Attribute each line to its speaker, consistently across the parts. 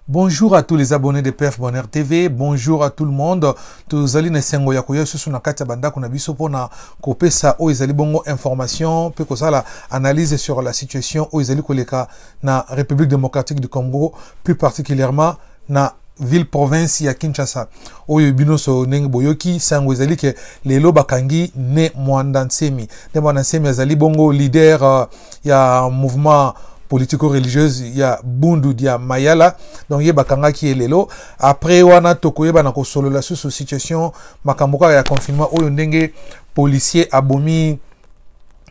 Speaker 1: Bonjour à tous les abonnés de PF Bonheur TV, bonjour à tout le monde. Tozali na sengo ya koya susu na kati ya banda kuna biso pona kopesa o ezali bongo information pe ko sala analyse sur la situation o ezali koleka na République démocratique du Congo, plus particulièrement na ville province ya Kinshasa. Oyo binoso ndenge boyoki sango ezali ke lelo bakangi ne Mwanda Nsemi. Ne Mwanda Nsemi ezali bongo leader ya mouvement politico-religieuse, il y a Bundu dia Mayala, donc il y a bakanga qui est lelo. Après wana tokoye bana ko solo la sous situation makamboka ya confinement oyo ndenge policier abomi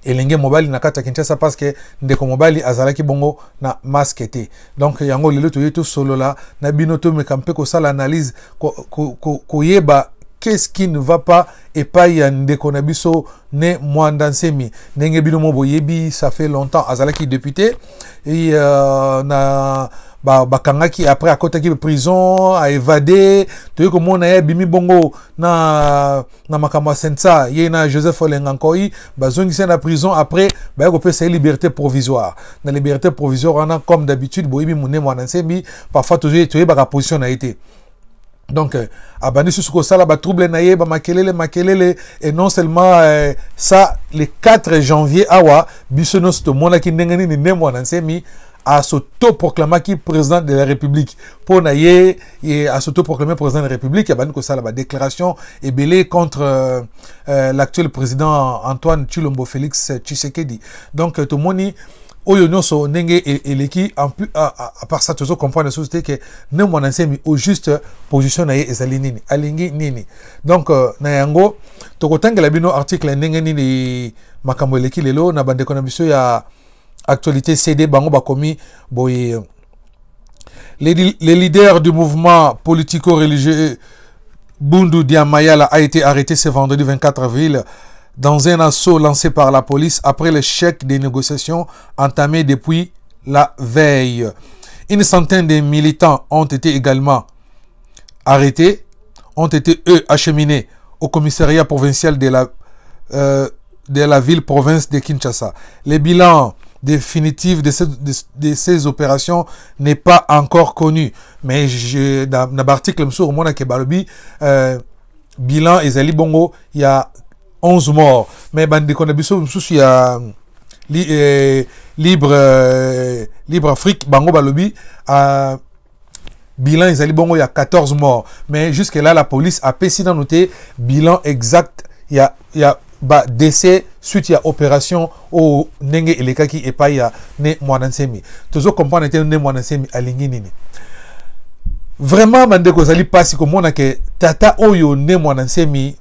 Speaker 1: elenge mobile na kata Kinshasa parce que ndeko mobile azalaki bongo na masque te. Donc yango lelo toyeto solo la na binoto mekampe ko sala analyse ko yeba qu'est-ce qui ne va pas et pas ndeko na biso ne Mwanda Nsemi ndenge bino mo boyebi ça fait longtemps azalaki député et na bakangaki après à côté de prison a évadé to yeko mona ya bimi bongo na makamba sensa yena Joseph Olengankoi bazongisa na prison après ba yeko pesa liberté provisoire na liberté provisoire on a comme d'habitude boyebi mune Mwanda Nsemi parfois toujours to yeba position na été. Donc, abandé sur ce que ça, ba trouble naïe, ba makelele, et non seulement ça, le 4 janvier, awa, bisonos to mona ki ndengani ni ne Mwanda Nsemi a s'auto-proclamé qui président de la République. Pour naïe, et a s'auto-proclamé président de la République, abandé que ça, la déclaration est belée contre l'actuel président Antoine Tshilombo Félix Tshisekedi. Donc, tout le monde oyo nyonso ndenge eleki en plus à part ça toujours comprendre la société que ne Mwanda Nsemi au juste position na ye ezali nini alingi nini. Donc na yango tokotangela bino article ndenge nini makambo eleki lelo na bande konamiso ya actualité CD bango bakomi boye les leaders du mouvement politico-religieux Bundu dia Mayala a été arrêté ce vendredi 24 avril dans un assaut lancé par la police après l'échec des négociations entamées depuis la veille. Une centaine de militants ont été également arrêtés, ont été eux acheminés au commissariat provincial de la ville-province de Kinshasa. Le bilan définitif de ces opérations n'est pas encore connu, mais dans l'article sur mon akebalobi bilan ezali bongo il y a 11 morts. Mais bandi konabiso souci ya libre Afrique bango balobi bilan ezali bongo il y a 14 morts. Mais jusque là la police a pessi dans noter bilan exact il y a décès suite ya opération au ndenge elekaki et pas ya ne Mwanda Nsemi. Toujours comprendre était ne Mwanda Nsemi alingi nini. Vraiment bandi ko zali pasi ko mona ke tata oyo ne Mwanda Nsemi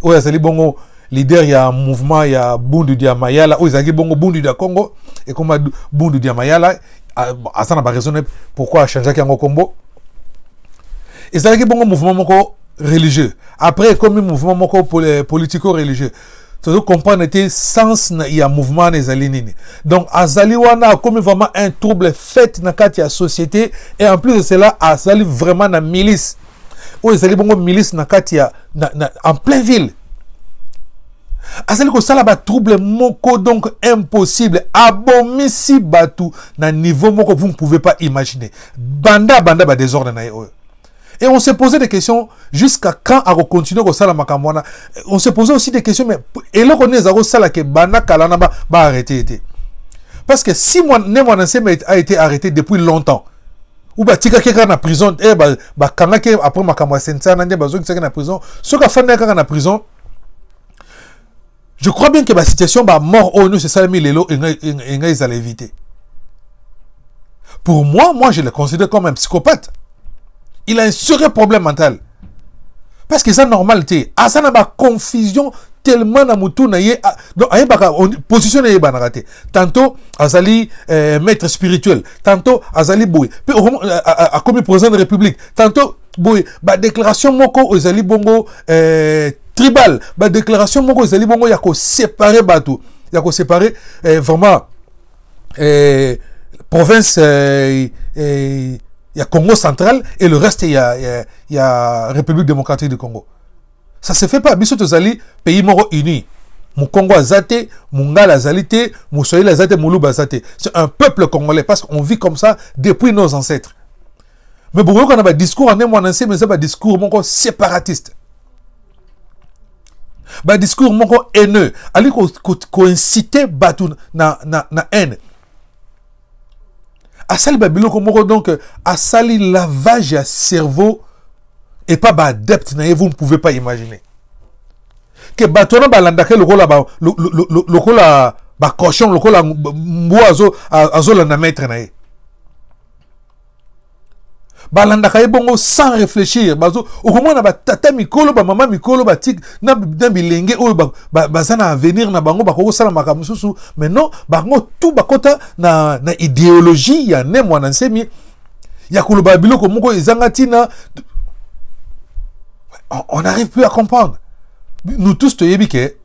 Speaker 1: oyo azali bongo leader ya mouvement ya Bundu dia Mayala oyo azali bongo Bundu dia Congo et comme Bundu dia Mayala asana ba raisonner pourquoi changer yango kombo ezalaki bongo mouvement moko religieux après comme mouvement moko politico religieux tu comprendre était sens na ya mouvement ezali nini. Donc azali wana comme vraiment un trouble fait na kati ya société et en plus de cela azali vraiment na milice oyo ezali bongo milice na kati ya en plein ville. Azali ko sala ba trouble moko donc impossible abomisi batu na niveau moko vous ne pouvez pas imaginer. Banda ba désordre na yo. Et on s'est posé des questions jusqu'à quand à continuer ko sala makamwana. On s'est posé aussi des questions mais et là on est à sala ke banda kalana ba arrêter. Parce que si Mwanda Nsemi a été arrêté depuis longtemps ou ba tika keka na prison ba kanga ke après makamwa sensa na ba zo tika na prison so ka fanda kaka na prison. Je crois bien que la situation va mort au nous c'est ça mis lelo et ils allaient éviter. Pour moi je le considère comme un psychopathe. Il a un sérieux problème mental. Parce que c'est normal ah ça n'a pas confusion tellement na mutu na ye donc position na banarate. Tantôt azali maître spirituel, tantôt azali boy. Puis a comme président de la République, tantôt boy ba déclaration moko azali bongo tribal, ba déclaration moko ezali bongo ya ko séparer batou, ya ko séparer vraiment province il y a Congo central et le reste il y a République démocratique du Congo. Ça se fait pas biso tozali pays moko uni. Mon Congo azate, Mungala azalite, Moussoïl azate, Moulouba azate. C'est un peuple congolais parce qu'on vit comme ça depuis nos ancêtres. Mais beaucoup on a un discours en moi mais c'est un discours mon séparatiste. Un discours mon haineux, ali ko inciter batu na haine. Asali babilo ko moko donc asali lavage à cerveau et pas ba adepte na vous ne pouvez pas imaginer. Que batona balanda ke lokola ba cochon lokola mboazo azo la na maître na ye. Balanda ka bongo sans réfléchir bazo okomona ba tata mikolo ba mama mikolo ba tik na bilenge oyo bazana avenir na bango ba ko sala makambo susu mais non bango tout bakota na idéologie ya ne mwana nsemi ya koloba biloko moko ezanga tina. On n'arrive plus à comprendre. Nous tous te yebi ke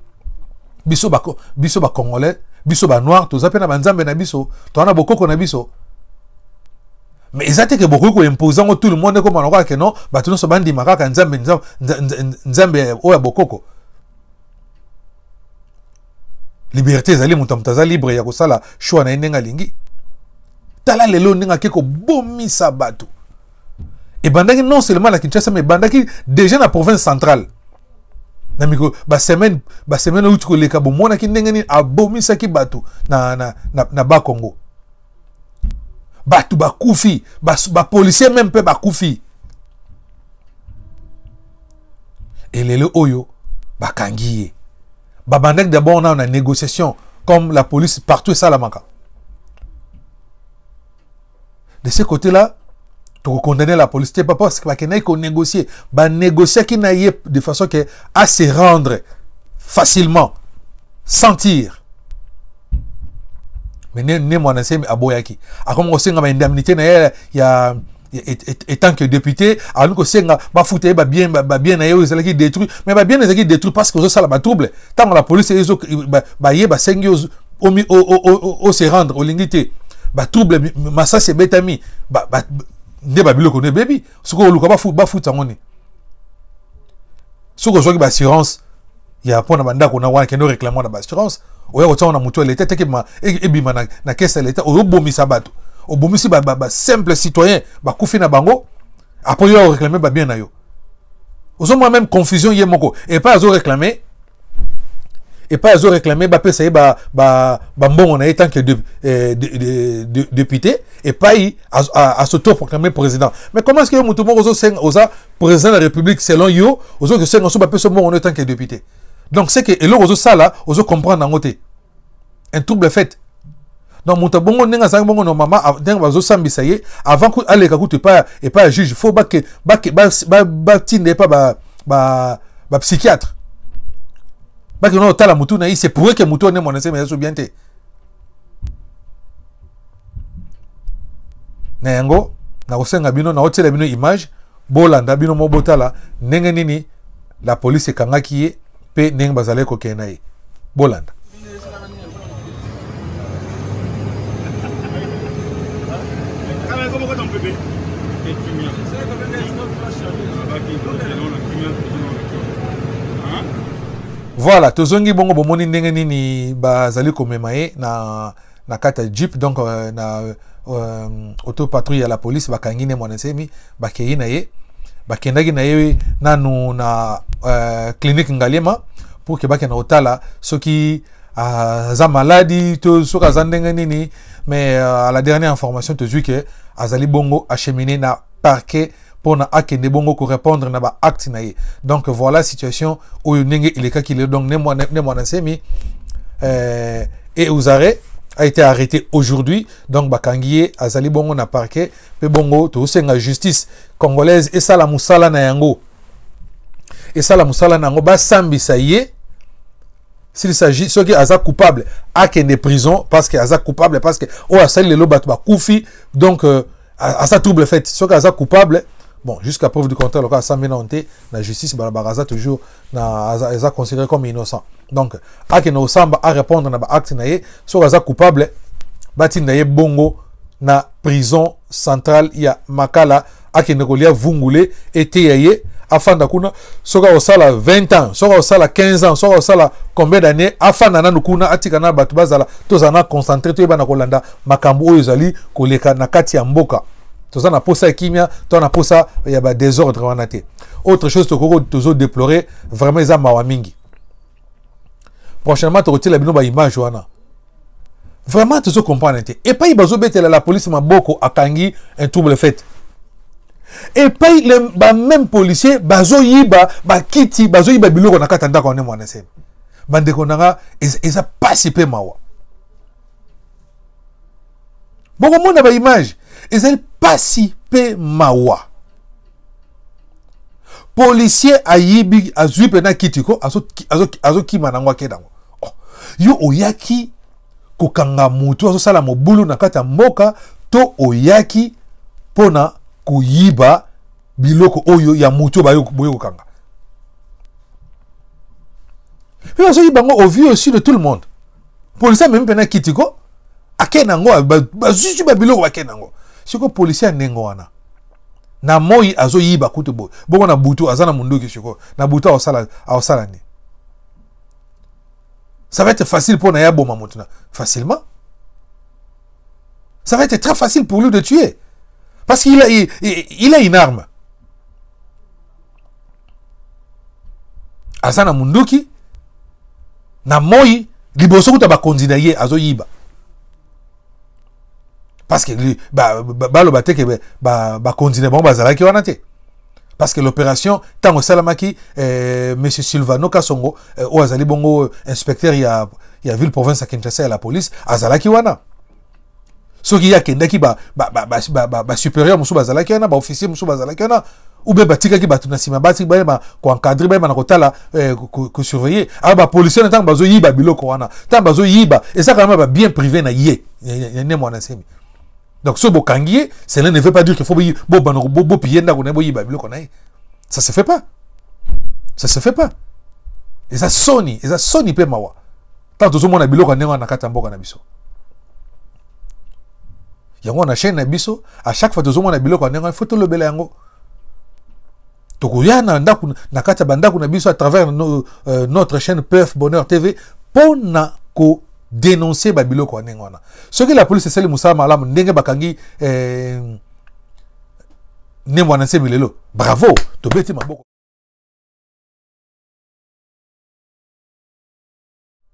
Speaker 1: biso ba congolais biso ba noir to zapena banzambe na biso to na bokoko na biso. Mais exactement que beaucoup imposant tout le monde comme on que non bah tout le monde makaka nzambe oya bokoko liberté ezali mutamtaza libre ya kosala choix na ndenga lingi tala lelo ndenga keko bomisa bato et bandaki non seulement la Kinshasa mais bandaki déjà na province centrale na miko ba semaine où tu koleka bomona ki ndenga ni abomisa ki bato na ba Congo. Batu bakoufi, ba policier même peu bakoufi. Et les oyo bakangiye. Babandek d'abord on a une négociation comme la police partout ça la manka. De ce côté-là, tu condamner la police pas parce que qu'il faut négocier, négocier qui n'a de façon que à se rendre facilement, sentir. Mais ne moi n'enseigne aboyaki. A comme on sait nga indemnité na ya étant que député, a nous ko senga ba fouté ba bien na yo ezalaki détruit, mais ba bien ezalaki détruit parce que ça la ba trouble. Tant la police ezo ba ye ba sengi au se rendre au lingité. Ba trouble massa c'est betami. Ba ne ba biloko ne baby. Soko luka ba fout ngoni. Soko joki ba assurance. Ya pona banda ko na wana keno réclamant na ba assurance. Oya kotsa na mutu l'état teke ma ebima na caisse l'état obomisa bato obomisi ba simple citoyen ba kufi na bango après yo réclamer ba bien na yo ozo moi même confusion ye moko et pas azo réclamer ba pesa ye ba mbongo na tant que député et pas à s'auto-proclamer président. Mais comment est-ce que mutu moko oza président de la République selon yo ozo que senga so ba pesa mbongo na tant que député. Donc c'est que et là ça là ozo comprendre en côté un trouble fait. Donc mon tabongo nenga sang bongo no mama denga bazo sambisa ye avant que aller ka kutu pas et pas juge faut ba tinde pas ba psychiatre ba que no tala mutu na c'est pour que mutu ne mon enseigne mais so bien té na yango na kosenga bino na hotela bino image bolanda bino mo botala nenga nini la police ekangaki ye pe neng bazale ko kenaye bolanda voilà tozongi bongo bomoni ndenge nini bazali komemaye na kata jeep donc na auto patrouille à la police bakangine mwanasemi bakei na ye bakendaki na ye nanu na clinique Ngaliema pour que bakena otala soki za maladie to soka za ndenge nini mais à la dernière information te dis que azali bongo acheminé na parquet pour na akende bongo ko répondre na ba acte na ye. Donc voilà situation oyo ndenge ileka qu'il est donc ne mwana semi et Ouzare a été arrêté aujourd'hui donc bakangiye azali bongo na parquet pe bongo to senga justice congolaise et sala musala na yango ba sambisa ye s'il s'agit ceux qui aza coupable à que des prisons parce que aza coupable parce que oh asali le bat ba koufi donc à sa trouble fait ceux qui aza coupable bon jusqu'à preuve du contraire le cas sambinante la justice baraza toujours na aza considéré comme innocent donc à que no samba à répondre na ba acte na ye ceux qui aza coupable batinda ye bongo na prison centrale ya Makala à que nekolia vungule et ye afanda kuna soka osala 20 ans soka osala 15 ans soka osala combien d'années afanda nanu kuna atika na batu bazala tozana concentré to bana kolanda makambo oyo ezali koleka na kati ya mboka Toza na posa kimia, to na posa ya ba désordre wana te. Autre chose tozo déplorer vraiment eza mawa mingi. Prochainement to la bino ba image wana. Vraiment tozo comprendre te. Et pas bazo betela la police maboko akangi un trouble fait. Et pas les même policier bazo yiba ba kiti bazo yiba biloko na katanda ko ne mwana se. Bande ko nanga eza pas pe mawa. Boko mona ba image ezali pasi pe mawa. Policier ayibi azwi pena kitiko azo kima nangwa kedango. Oh, yo oyaki kokanga mutu azo sala mobulu na kata mboka to oyaki pona kuyiba biloko oyo ya mutu boyo kokanga. Mais azo yibango au vu aussi de tout le monde. Policier même pena kitiko akenango bazuzu ba biloko bakenango. Siko policier nengo wana. Na moi azo yiba kutu bo. Bongo na butu azana munduki siko. Na butu awsala ni. Ça va être facile pour Naya Boma maintenant. Facilement. Ça va être très facile pour lui de tuer. Parce qu'il a une arme. Azana munduki. Na moi liboso kuta ba kondinaye azo yiba. Parce que le batek ba continuer bon bazala ki wana te. Parce que l'opération tango salamaki monsieur Silvano Kasongo o azali bongo inspecteur ya ville province à Kinshasa et la police azalaki wana. Soki ya kendaki ba supérieur musu bazalaki wana ba officier musu bazalaki wana ou bien batika ki batuna sima bati ba ko encadrer ba na kotala ko surveiller alors ba policier tango bazo yiba biloko wana tango bazo yiba et ça quand même ba bien privé na yé ne mwana semi. Donc, ce bokangier, cela ne veut pas dire qu'il faut piller ça se fait pas. Ça se fait pas. Et ça sonne pe mawa. Tant tout le monde a biloko na katamboka na biso. Yango na chaîne na biso, à chaque fois tout le monde a biloko il faut tout le bela yango. Tokuya na ndaku na kata bandaku na biso à travers notre chaîne PF Bonheur TV pour na ko dénoncer babilo ko nengona. Ce que la police c'est le musala malam ndenge bakangi nemwana semilelo. Bravo, to beti maboko.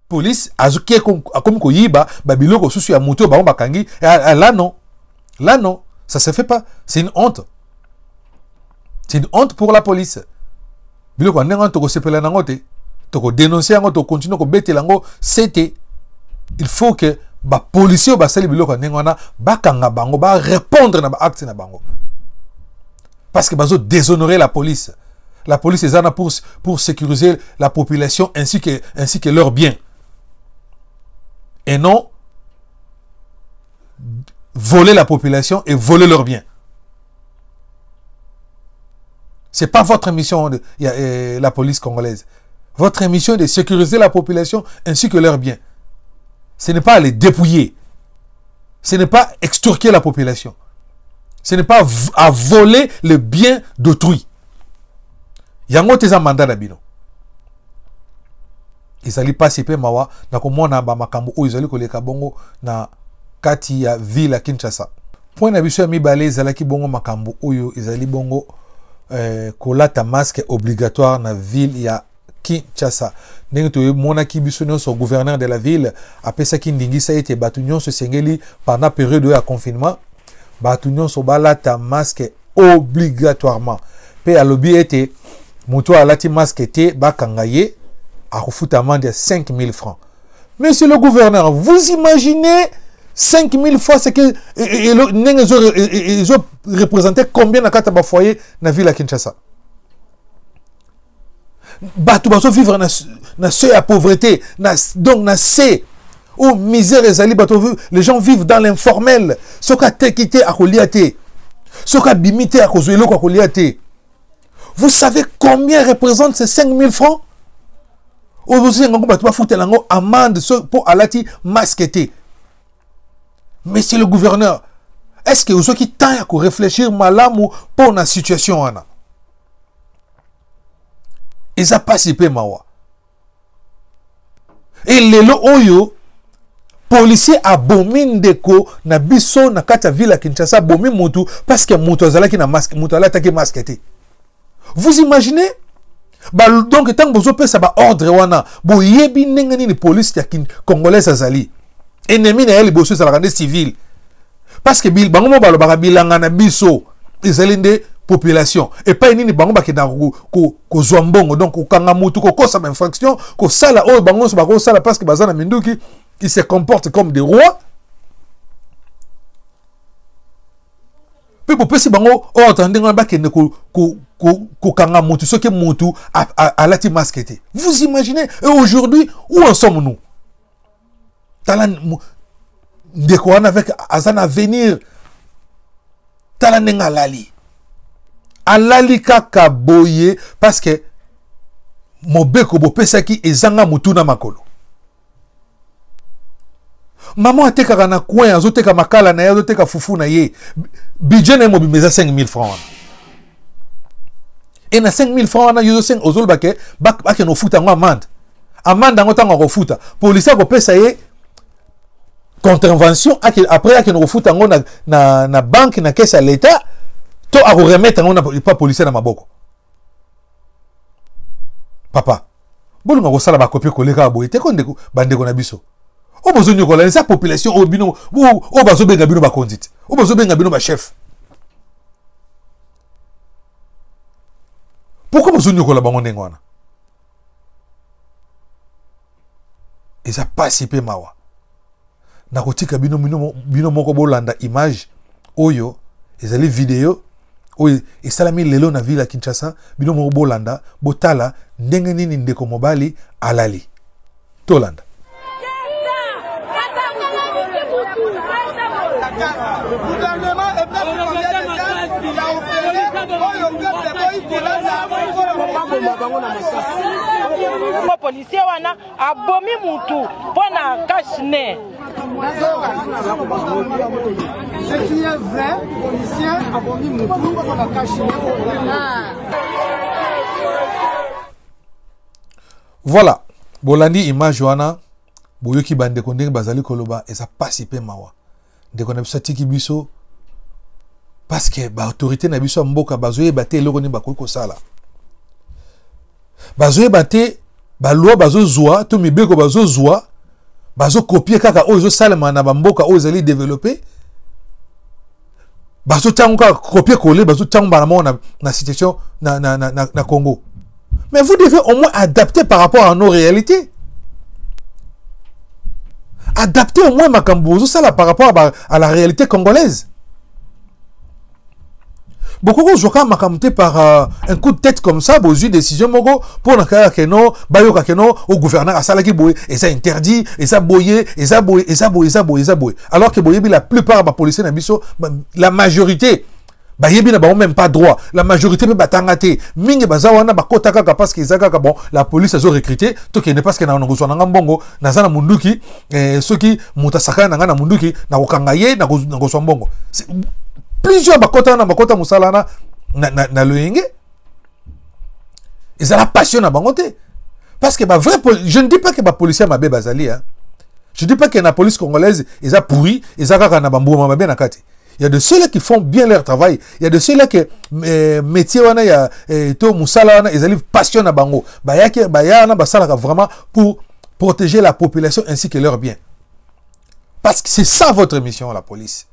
Speaker 1: Police azuke comme ko yiba babilo ko susu ya muto ba bakangi là non. Là non, ça se fait pas. C'est une honte. C'est une honte pour la police. Bilo ko nengon to ko sepela nangote. To ko dénoncer ngo to continuer ko beti lango c'était il faut que les policiers répondre à l'acte na bango. Parce que bazo déshonorer la police. La police est là pour sécuriser la population ainsi que leurs biens. Et non voler la population et voler leurs biens. C'est pas votre mission la police congolaise. Votre mission est de sécuriser la population ainsi que leurs biens. Ce n'est pas les dépouiller. Ce n'est pas extorquer la population. Ce n'est pas à voler le bien d'autrui. Yango teza mandat na bino. Izali pasi pe mawa na komona ba makambo o izali koleka bongo na kati ya ville ya Kinshasa. Point na biso ya mibale ezalaki bongo makambo oyo izali bongo kolata masque obligatoire na ville ya Kinshasa. Ndenge to mona ki biso nyonso gouverneur de la ville apesa ki ndingisa ete batu nyonso sengeli pendant période ya confinement batu nyonso balata masque obligatoirement. Pe alobi ete moto alati masque te bakanga ye akufuta amende ya 5000 francs. Monsieur le gouverneur, vous imaginez 5000 fois ce que ils ont représenté combien na kata ba foyer na ville ya Kinshasa? Batu baso vivre na seuil à pauvreté, donc na c'est où misère et zali bato les gens vivent dans l'informel. Soka tekite akoliate. Soka bimite akozwelo akoliate. Vous savez combien représente ces 5000 francs? Aujourd'hui, on va foutre l'ango amende pour alati masqueté. Monsieur le gouverneur, est-ce que vous avez temps à réfléchir malamu pour la situation? Ils n'ont pas si peu mawa. Et les lo oyo policier a bomi ndeko na biso na kati ya ville ya Kinshasa bomi mutu parce que mutu azalaki na masque mutu ala attaqué masque. Vous imaginez? Donc tant que vous pesa ba ordre wana bo yebi ndenge ni police ya congolaise azali ennemi na yeli bosso za la civil parce que bil bango balo ba bilanga na biso ezali nde population et pas nini bango ba kenda ko zwambongo donc ko kanga mutu ko kosa ba infraction ko sala o bango so ba ko sala parce que bazana minduki ils se comportent comme des rois. Puis pour pesi bango o attendez ba kende ko kanga mutu ce que mutu a lati masquete. Vous imaginez? Et aujourd'hui où en sommes-nous? Talan ndeko wana avec azana avenir talan nenga lali alali kaka boye parce que mobeko bo pesaki ezanga mutu na makolo. Maman atekaka na coin azoteka makala na ye azoteka fufu na ye budget na mobimeza 5000 francs. Et na 5000 francs na yo 5 ozolba ke bak no futa ngo amande ngo tango ko futa police ko pesa ye contravention après no futa ngo na banque na caisse à l'état to a remettre ngo na pas policier na maboko. Papa bolunga ko sala ba copier coller ka boye te ko ndeko bandeko na biso o besoin de coller sa population o bino o bazo benga bino ba conduite o bazo benga bino ba chef. Pourquoi vous avez dit que ils ont participé mawa. Nakotika bino moko bolanda image oyo ezali vidéo oyo esalami lelo na ville ya Kinshasa bino moko bolanda botala ndenge nini ndeko mobali alali tolanda.
Speaker 2: Le policier wana abomi mutu pona kashne.
Speaker 3: Ce qui est vrai, policier abomi mutu pona kashne.
Speaker 1: Voilà, bolandi image wana boyoki bande kondenge bazali koloba eza pasipe mawa. Ndeko na biso tiki biso parce que ba autorité na biso mboka bazoye baté eloko ni bakoki kosala. Bazoye baté ba loi bazo zwa to mibeko bazo zwa bazo copier kaka ozo salema na bamboka ozo ali développer bazo tango copier coller bazo tango ba na situation na Congo. Mais vous devez au moins adapter par rapport à nos réalités. Adapter au moins makambo ça par rapport à la réalité congolaise. Beaucoup de gens ont par un coup de tête comme ça, ils ont eu décision pour au gouverneur à Salaki Boye, et ça interdit, et ça boye, et ça boye, et ça boye, et ça boye, et ça boye. Alors que la plupart des policiers, la majorité, n'ont même pas droit. La majorité peut batangate. Mingi bazawana bakota kaka parce qu'ils ont bon la police a recruté. Tout qui n'est pas ce que na ngozwa na mbongo na zana munduki ceux qui mutasaka na ngana munduki na okangaye na ngozwa mbongo. Plusieurs bakota musalana na loyenge. Ils ont la passion na bangote. Parce que vrai je ne dis pas que les policiers mabe bazali hein. Je ne dis pas que la police congolaise ils a pourri, ils a kaka na bambo mabe na kati. Il y a de ceux-là qui font bien leur travail. Il y a de ceux-là qui métier wana ya to musala wana ils ont passion na bango. Bayana basala vraiment pour protéger la population ainsi que leurs biens. Parce que c'est ça votre mission la police.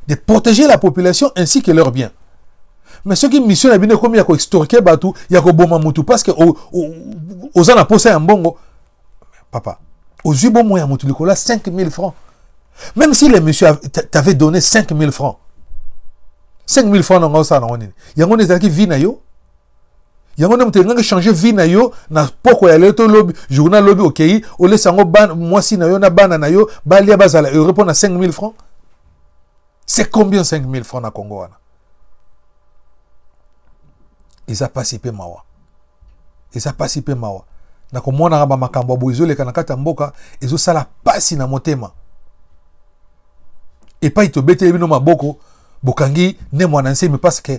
Speaker 1: De protéger la population ainsi que leurs biens. Mais ceux qui mission na bino comme ya ko extorquer batu, ya ko boma mutu parce que aux ana posé un bongo. Papa, aux yubo moya mutu likola 5000 francs. Même si les messieurs t'avaient donné 5000 francs. 5000 francs dans ça non nini. Yango nezaki vie na yo. Yango na mtenga changer vie na yo na poko ya leto lobby journal lobby OK, o lesango ban moi si na yo na bana na yo balia bazala et répond à 5000 francs. C'est combien 5000 francs na Congo wana? Ils a participé mawa. Ils a participé mawa. Na komona ba makambo boizo le kana kata mboka ezo sala pasi na motema. Et pas ito bete bino maboko bokangi ne mwana nse mais parce que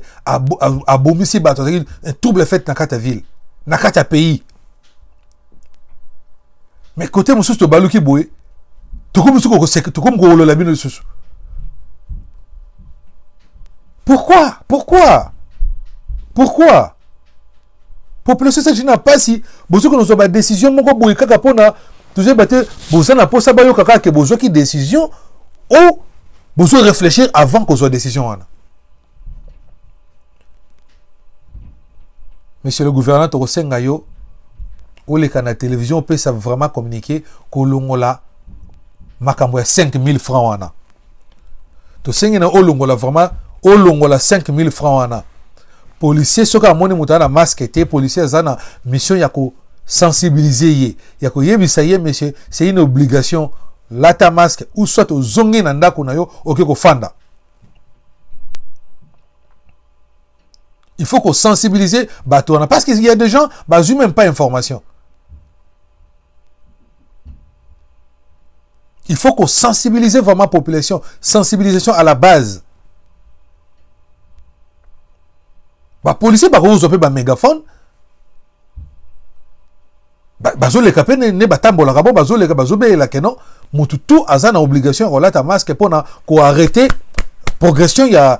Speaker 1: abomisi bato un double fait na kata ville na kata pays. Mais côté mususu to baluki boye Pourquoi? Population ça n'a pas si besoin que nous avons décision mon ko kaka pona toujours battre besoin na posa ba yo kaka que besoin qui décision ou besoin réfléchir avant qu'on soit décision. Monsieur le gouverneur Torosenga yo ou les canaux télévision peut ça vraiment communiquer ko longola makambo ya 5000 francs wana. To senga na olongola vraiment olongola 5000 francs wana. Policier soka moni mutana masque te policier zana mission ya ko sensibiliser ye ya ko yebisa ye monsieur c'est une obligation lata masque ou soit au zongi na ndako na yo oke ko fanda. Il faut qu'on sensibilise bato parce qu'il y a des gens bazu même pas information. Il faut qu'on sensibilise vraiment la population, sensibilisation à la base. Les policiers ont un mégaphone. Bazo le capé ne batambo la rabo bazo le bazo be la kenon mututu azana obligation relata masque pour arrêter progression il y a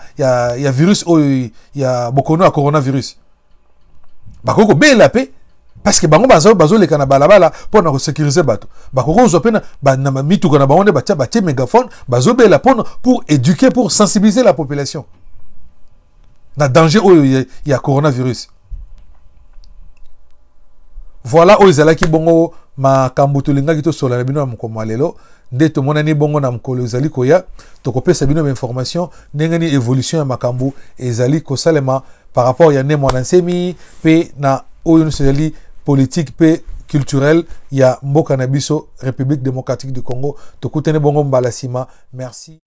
Speaker 1: virus il y a bokono à coronavirus. Bakoko be la paix parce que bango bazo le kana balabala pour sécuriser bato. Bakoko zopena ba na mitu kana baonde batia mégaphone bazo be la pour éduquer pour sensibiliser la population. Na danger il y a coronavirus. Voilà oyezalaki bongo ma kambuto lingaki to sola bino mkomo lelo nde to monani bongo na mkolo ezali koya to kopesa bino information ndengani évolution ya makambu ezali ko salema par rapport ya ne mwana nsemi pe na oyo nseli politique pe culturel ya mboka na biso République démocratique du Congo to kutene bongo mbala sima. Merci.